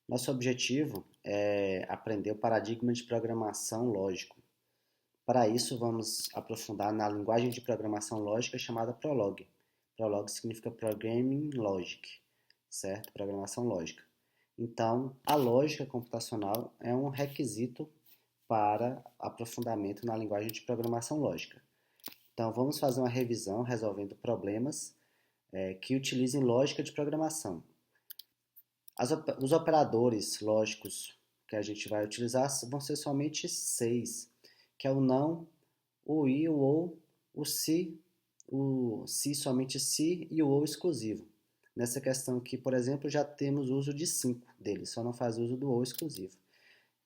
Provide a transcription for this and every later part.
Nosso objetivo é aprender o paradigma de programação lógico. Para isso, vamos aprofundar na linguagem de programação lógica chamada Prolog. Prolog significa Programming Logic, certo? Programação lógica. Então, a lógica computacional é um requisito para aprofundamento na linguagem de programação lógica. Então, vamos fazer uma revisão resolvendo problemas que utilizem lógica de programação. Os operadores lógicos que a gente vai utilizar vão ser somente 6, que é o não, o i, o ou, o se, somente se e o ou exclusivo. Nessa questão aqui, por exemplo, já temos uso de 5 deles, só não faz uso do ou exclusivo.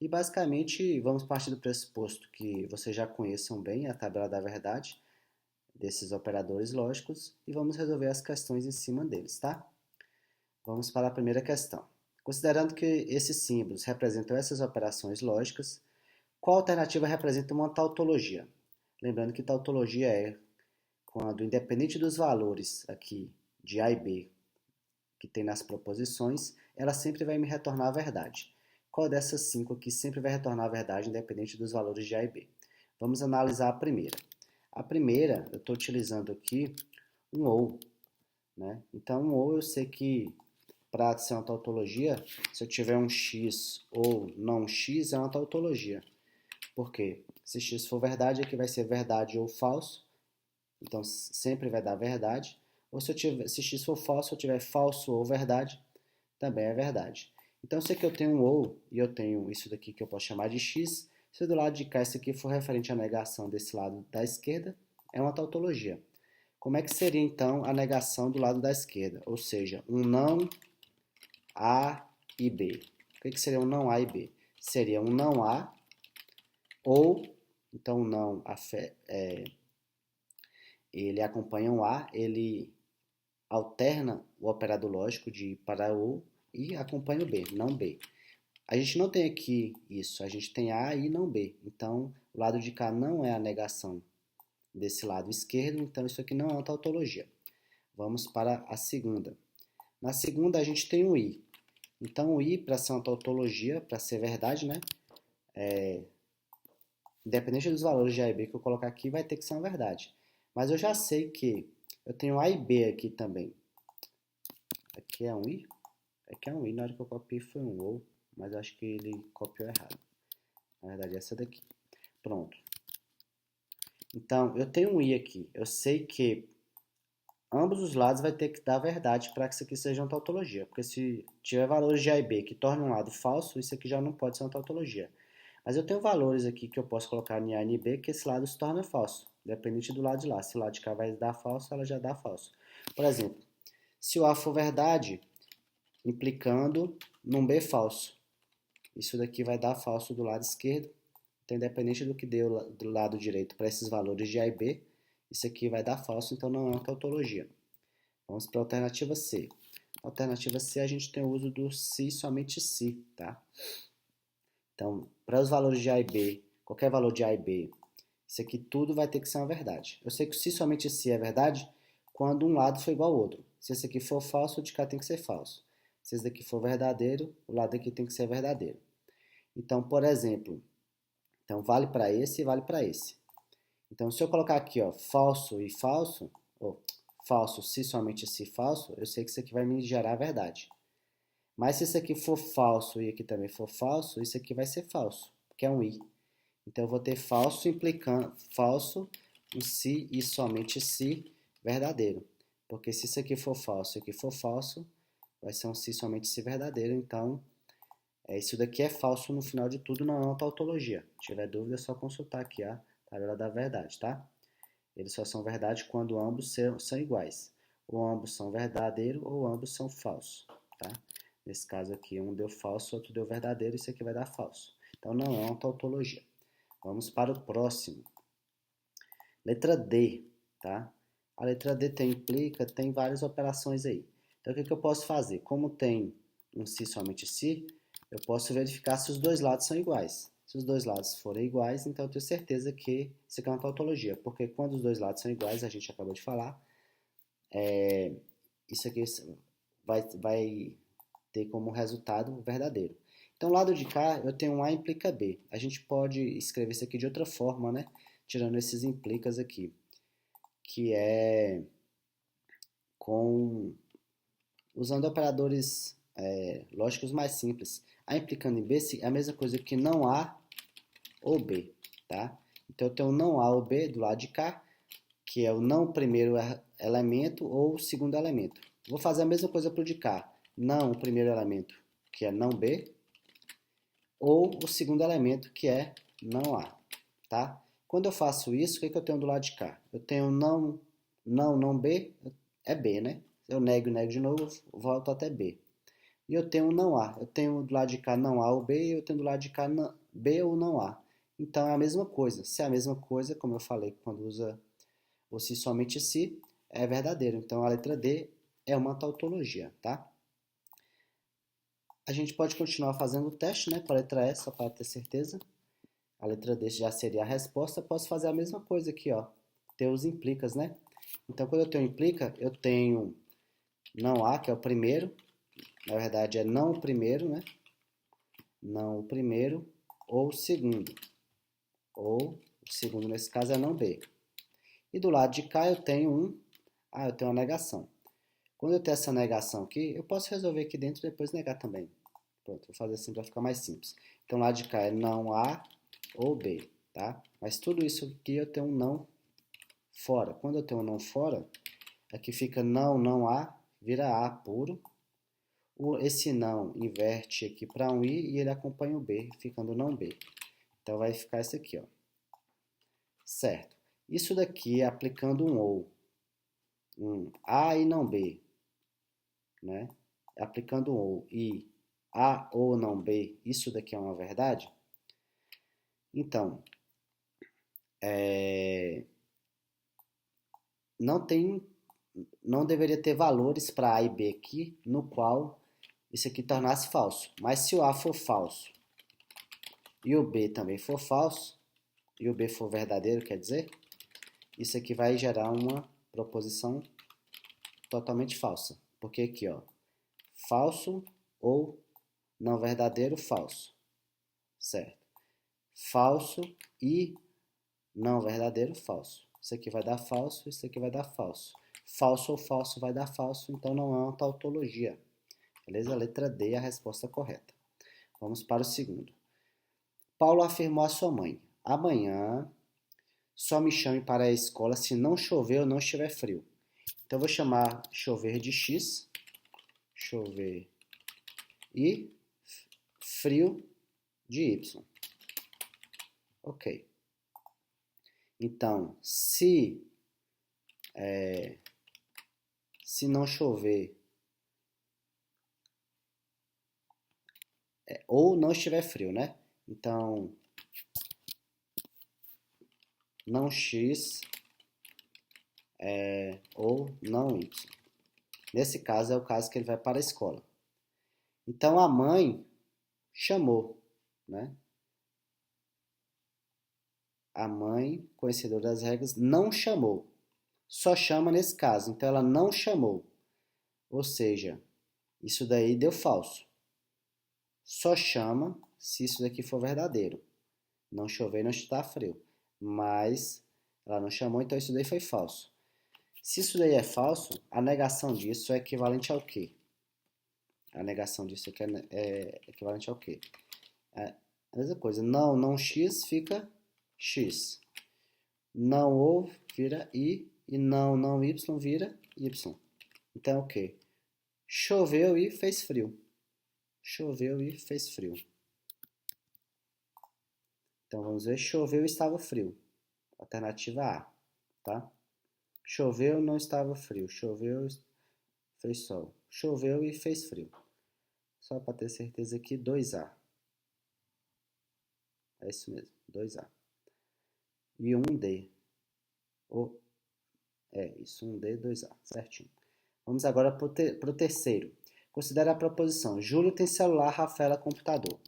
E basicamente vamos partir do pressuposto que vocês já conheçam bem a tabela da verdade desses operadores lógicos e vamos resolver as questões em cima deles, tá? Vamos para a primeira questão. Considerando que esses símbolos representam essas operações lógicas, qual alternativa representa uma tautologia? Lembrando que tautologia é quando, independente dos valores aqui de A e B que tem nas proposições, ela sempre vai me retornar a verdade. Qual dessas 5 aqui sempre vai retornar a verdade, independente dos valores de A e B? Vamos analisar a primeira. A primeira, eu estou utilizando aqui um ou, né? Então, um ou eu sei que para ser uma tautologia, se eu tiver um x ou não x, é uma tautologia. Por quê? Se x for verdade, aqui vai ser verdade ou falso. Então, sempre vai dar verdade. Ou se x for falso, eu tiver falso ou verdade, também é verdade. Então, se aqui eu tenho um ou e eu tenho isso daqui que eu posso chamar de x, se do lado de cá isso aqui for referente à negação desse lado da esquerda, é uma tautologia. Como é que seria, então, a negação do lado da esquerda? Ou seja, um não A e B. O que seria um não A e B? Seria um não A ou, então, não, ele acompanha um A, ele alterna o operador lógico de para o e acompanha o B, não B. A gente não tem aqui isso, a gente tem A e não B. Então, o lado de cá não é a negação desse lado esquerdo, então isso aqui não é uma tautologia. Vamos para a segunda. Na segunda, a gente tem o I. Então, o I, para ser uma tautologia, para ser verdade, né? Independente dos valores de A e B que eu colocar aqui, vai ter que ser uma verdade. Mas eu já sei que eu tenho A e B aqui também. Aqui é um I? Aqui é um I, na hora que eu copiei foi um OU, mas eu acho que ele copiou errado. Na verdade, é essa daqui. Pronto. Então, eu tenho um I aqui. Eu sei que ambos os lados vai ter que dar verdade para que isso aqui seja uma tautologia. Porque se tiver valores de A e B que tornam um lado falso, isso aqui já não pode ser uma tautologia. Mas eu tenho valores aqui que eu posso colocar em A e em B que esse lado se torna falso, dependente do lado de lá. Se o lado de cá vai dar falso, ela já dá falso. Por exemplo, se o A for verdade, implicando num B falso. Isso daqui vai dar falso do lado esquerdo. Então, independente do que deu do lado direito para esses valores de A e B, isso aqui vai dar falso, então não é uma tautologia. Vamos para a alternativa C. Na alternativa C, a gente tem o uso do se somente se, tá? Então, para os valores de A e B, qualquer valor de A e B, isso aqui tudo vai ter que ser uma verdade. Eu sei que o se somente se é verdade quando um lado for igual ao outro. Se esse aqui for falso, o de cá tem que ser falso. Se esse daqui for verdadeiro, o lado aqui tem que ser verdadeiro. Então, por exemplo, então vale para esse e vale para esse. Então, se eu colocar aqui, ó, falso e falso, ou falso se somente se falso, eu sei que isso aqui vai me gerar a verdade. Mas se isso aqui for falso e aqui também for falso, isso aqui vai ser falso, porque é um i. Então eu vou ter falso implicando falso, um se e somente se verdadeiro. Porque se isso aqui for falso e aqui for falso, vai ser um se somente se verdadeiro. Então, isso daqui é falso no final de tudo, não é uma tautologia. Se tiver dúvida, é só consultar aqui a tabela da verdade, tá? Eles só são verdade quando ambos são iguais. Ou ambos são verdadeiro ou ambos são falso, tá? Nesse caso aqui, um deu falso, outro deu verdadeiro, isso aqui vai dar falso. Então, não é uma tautologia. Vamos para o próximo. Letra D, tá? A letra D tem várias operações aí. Então, o que eu posso fazer? Como tem um se somente se, eu posso verificar se os dois lados são iguais. Se os dois lados forem iguais, então eu tenho certeza que isso aqui é uma tautologia. Porque quando os dois lados são iguais, a gente acabou de falar, isso aqui vai ter como resultado verdadeiro. Então, do lado de cá, eu tenho um A implica B. A gente pode escrever isso aqui de outra forma, né? Tirando esses implicas aqui, que é usando operadores lógicos mais simples. A implicando em B é a mesma coisa que não A ou B, tá? Então, eu tenho um não A ou B do lado de cá, que é o não primeiro elemento ou o segundo elemento. Vou fazer a mesma coisa para o de cá. Não o primeiro elemento, que é não B, ou o segundo elemento, que é não A, tá? Quando eu faço isso, o que eu tenho do lado de cá? Eu tenho não B, é B, né? Eu nego de novo, volto até B. E eu tenho não A. Eu tenho do lado de cá não A ou B, e eu tenho do lado de cá B ou não A. Então é a mesma coisa. Se é a mesma coisa, como eu falei, quando usa ou se somente se, é verdadeiro. Então a letra D é uma tautologia, tá? A gente pode continuar fazendo o teste, né, com a letra E, só para ter certeza. A letra D já seria a resposta. Posso fazer a mesma coisa aqui, ó. Ter os implicas, né? Então, quando eu tenho implica, eu tenho não A, que é o primeiro. Na verdade, é não o primeiro, né? Não o primeiro ou o segundo. Ou o segundo, nesse caso, é não B. E do lado de cá eu tenho eu tenho uma negação. Quando eu tenho essa negação aqui, eu posso resolver aqui dentro e depois negar também. Pronto, vou fazer assim para ficar mais simples. Então, lá de cá é não A ou B, tá? Mas tudo isso aqui eu tenho um não fora. Quando eu tenho um não fora, aqui fica não A, vira A puro. Esse não inverte aqui para um I e ele acompanha o B, ficando não B. Então, vai ficar esse aqui, ó. Certo. Isso daqui é aplicando um ou. Um A e não B, né? Aplicando um ou e A ou não B, isso daqui é uma verdade? Então, não deveria ter valores para A e B aqui, no qual isso aqui tornasse falso. Mas se o A for falso e o B também for falso, e o B for verdadeiro, quer dizer, isso aqui vai gerar uma proposição totalmente falsa. Porque aqui, ó, falso ou não verdadeiro, falso. Certo? Falso e não verdadeiro, falso. Isso aqui vai dar falso, isso aqui vai dar falso. Falso ou falso vai dar falso, então não é uma tautologia. Beleza? A letra D é a resposta correta. Vamos para o segundo. Paulo afirmou à sua mãe: amanhã só me chame para a escola se não chover ou não estiver frio. Então eu vou chamar chover de X, chover, e frio de Y. Ok. Então, se não chover ou não estiver frio, né? Então, não X ou não Y. Nesse caso é o caso que ele vai para a escola. Então a mãe chamou, né? A mãe, conhecedora das regras, não chamou. Só chama nesse caso. Então ela não chamou. Ou seja, isso daí deu falso. Só chama se isso daqui for verdadeiro. Não chover e não está frio. Mas ela não chamou, então isso daí foi falso. Se isso daí é falso, a negação disso é equivalente ao quê? A negação disso aqui é equivalente ao quê? É a mesma coisa. Não X fica X. Não ou vira I. E não Y vira Y. Então é o quê? Choveu e fez frio. Choveu e fez frio. Então vamos ver. Choveu e estava frio. Alternativa A. Tá? Choveu, não estava frio. Choveu, fez sol. Choveu e fez frio. Só para ter certeza aqui, 2A. É isso mesmo, 2A. E 1D. Isso, 1D, 2A, certinho. Vamos agora para o terceiro. Considere a proposição. Júlio tem celular, Rafaela computador.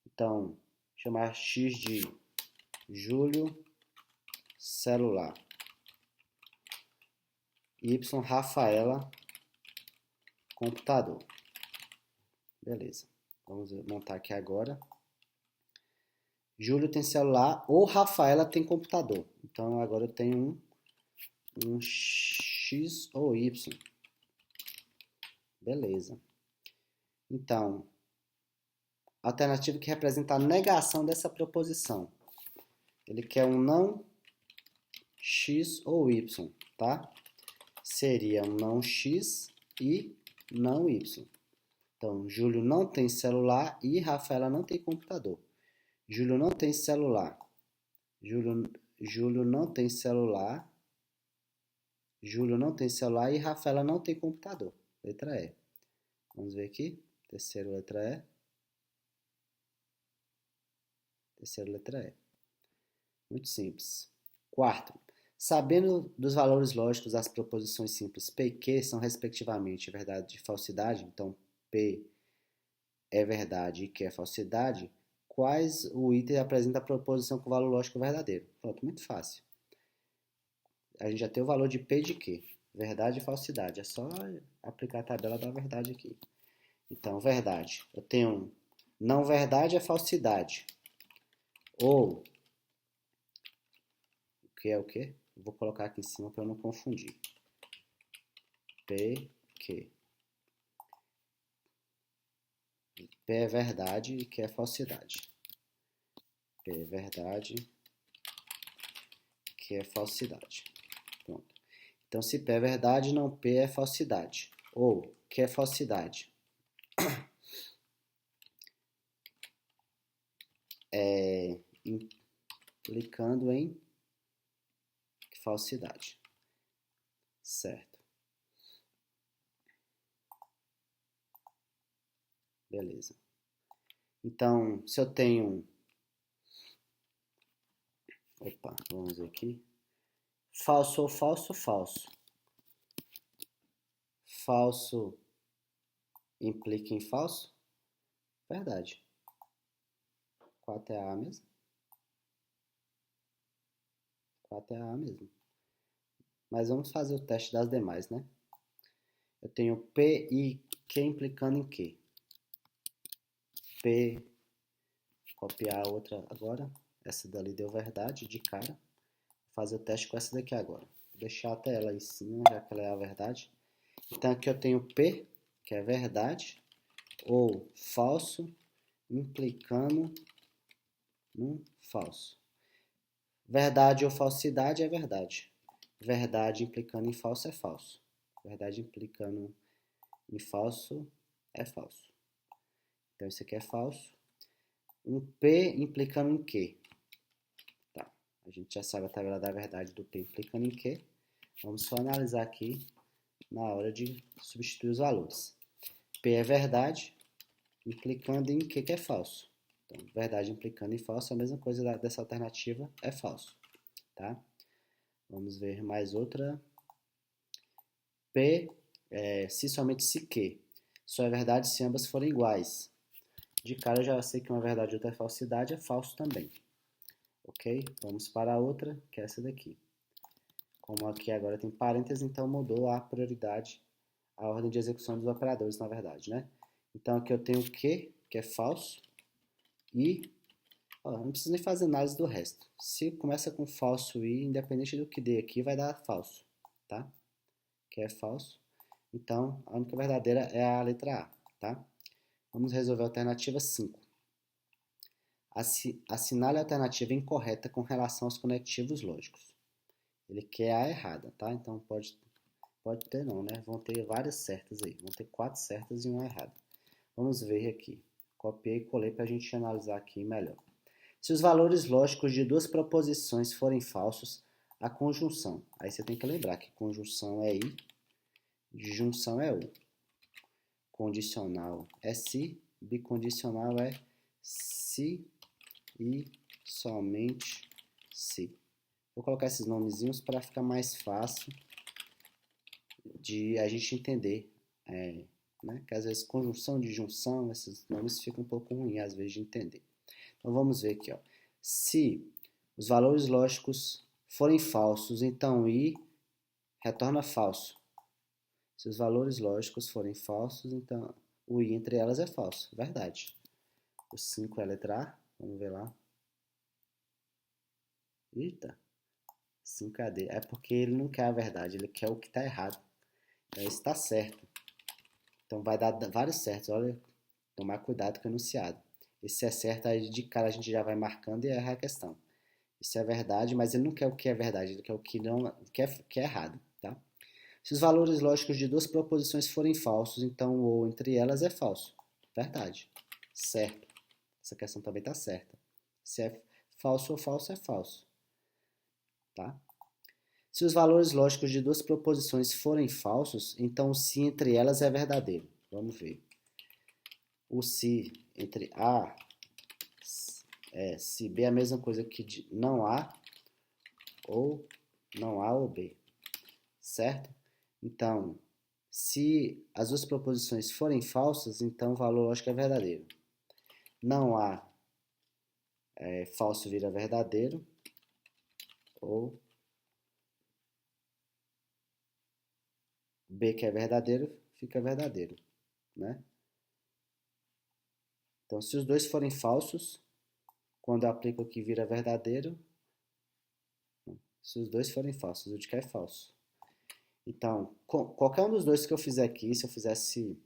Então, chamar X de Júlio, celular. Y, Rafaela, computador. Beleza. Vamos montar aqui agora. Júlio tem celular ou Rafaela tem computador. Então agora eu tenho um X ou Y. Beleza. Então, alternativa que representa a negação dessa proposição. Ele quer um não X ou Y, tá? Seria um não X e não Y. Então, Júlio não tem celular e Rafaela não tem computador. Júlio não tem celular. Júlio não tem celular. Júlio não tem celular e Rafaela não tem computador. Letra E. Vamos ver aqui. Terceira letra E. Terceira letra E. Muito simples. Quarto. Sabendo dos valores lógicos das proposições simples P e Q são respectivamente verdade e falsidade, então P é verdade e Q é falsidade, quais o item apresenta a proposição com valor lógico verdadeiro? Pronto, muito fácil. A gente já tem o valor de P e de Q, verdade e falsidade. É só aplicar a tabela da verdade aqui. Então, verdade. Eu tenho não verdade é falsidade. Ou, o que é o quê? Vou colocar aqui em cima para eu não confundir. P, Q. P é verdade e Q é falsidade. P é verdade, Q é falsidade. Pronto. Então, se P é verdade, não P é falsidade. Ou Q é falsidade. Implicando em falsidade. Certo. Beleza. Então, se eu tenho... Opa, vamos ver aqui. Falso ou falso, falso. Falso implica em falso? Verdade. 4 é A mesmo? 4 é A mesmo. Mas vamos fazer o teste das demais, né? Eu tenho P e Q implicando em Q. P, copiar a outra agora. Essa dali deu verdade de cara. Vou fazer o teste com essa daqui agora. Vou deixar até ela em cima, já que ela é a verdade. Então aqui eu tenho P, que é verdade, ou falso, implicando no falso. Verdade ou falsidade é verdade. Verdade implicando em falso é falso. Verdade implicando em falso é falso. Então isso aqui é falso. Um P implicando em Q. Tá. A gente já sabe a tabela da verdade do P implicando em Q. Vamos só analisar aqui na hora de substituir os valores. P é verdade, implicando em Q que é falso. Então, verdade implicando em falso, a mesma coisa dessa alternativa é falso. Tá? Vamos ver mais outra. P, se somente se Q. Só é verdade se ambas forem iguais. De cara eu já sei que uma verdade e outra é falsidade, é falso também. Ok? Vamos para a outra, que é essa daqui. Como aqui agora tem parênteses, então mudou a prioridade, a ordem de execução dos operadores, na verdade, né? Então aqui eu tenho o Q, que é falso, e não preciso nem fazer análise do resto. Se começa com falso e, independente do que dê aqui, vai dar falso, tá? Que é falso. Então, a única verdadeira é a letra A, tá? Vamos resolver a alternativa 5. Assinale a alternativa incorreta com relação aos conectivos lógicos. Ele quer a errada, tá? Então, pode ter não, né? Vão ter várias certas aí. Vão ter 4 certas e uma errada. Vamos ver aqui. Copiei e colei para a gente analisar aqui melhor. Se os valores lógicos de duas proposições forem falsos, a conjunção. Aí você tem que lembrar que conjunção é I, junção é U. Condicional é se, bicondicional é se e somente se. Vou colocar esses nomezinhos para ficar mais fácil de a gente entender. Né? Que às vezes conjunção de junção, esses nomes ficam um pouco ruins às vezes de entender. Então vamos ver aqui, ó. Se os valores lógicos forem falsos, então I retorna falso. Se os valores lógicos forem falsos, então O I entre elas é falso. Verdade. O 5 é a letra A. Vamos ver lá. Eita. 5 é a D. É porque ele não quer a verdade, ele quer o que está errado. Então, esse está certo. Então, vai dar vários certos. Olha, tomar cuidado com o enunciado. Esse é certo, aí de cara a gente já vai marcando e erra a questão. Isso é verdade, mas ele não quer o que é verdade, ele quer o que não que é errado, tá? Se os valores lógicos de duas proposições forem falsos, então o ou entre elas é falso. Verdade. Certo. Essa questão também está certa. Se é falso ou falso, é falso. Tá? Se os valores lógicos de duas proposições forem falsos, então o se entre elas é verdadeiro. Vamos ver. O se entre A se B é a mesma coisa que de não há ou B, certo? Então, se as duas proposições forem falsas, então o valor lógico é verdadeiro. Não há falso vira verdadeiro, ou B que é verdadeiro fica verdadeiro, né? Então, se os dois forem falsos, quando eu aplico aqui vira verdadeiro. Se os dois forem falsos, o de cá é falso. Então, qualquer um dos dois que eu fizer aqui, se eu fizesse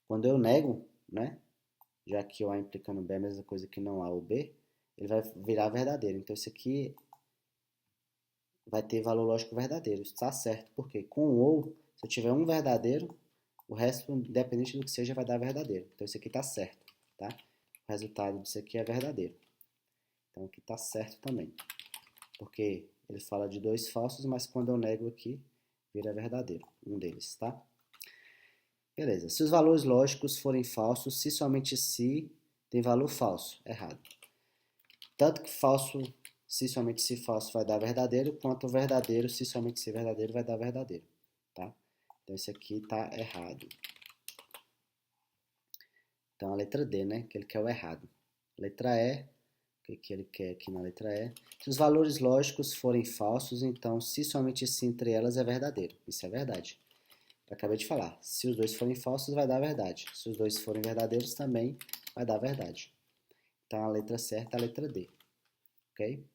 quando eu nego, né? Já que o A implicando B é a mesma coisa que não A ou B, ele vai virar verdadeiro. Então, isso aqui vai ter valor lógico verdadeiro. Isso está certo, porque com o ou, se eu tiver um verdadeiro, o resto, independente do que seja, vai dar verdadeiro. Então, isso aqui está certo, tá? O resultado disso aqui é verdadeiro. Então, aqui está certo também. Porque ele fala de dois falsos, mas quando eu nego aqui, vira verdadeiro, um deles, tá? Beleza. Se os valores lógicos forem falsos, se somente se tem valor falso, errado. Tanto que falso, se somente se falso vai dar verdadeiro, quanto verdadeiro, se somente se verdadeiro vai dar verdadeiro, tá? Então esse aqui tá errado. Então a letra D, né? Que ele quer o errado. Letra E, o que ele quer aqui na letra E? Se os valores lógicos forem falsos, então se somente se entre elas é verdadeiro. Isso é verdade. Eu acabei de falar. Se os dois forem falsos, vai dar verdade. Se os dois forem verdadeiros, também vai dar verdade. Então a letra certa é a letra D. Ok?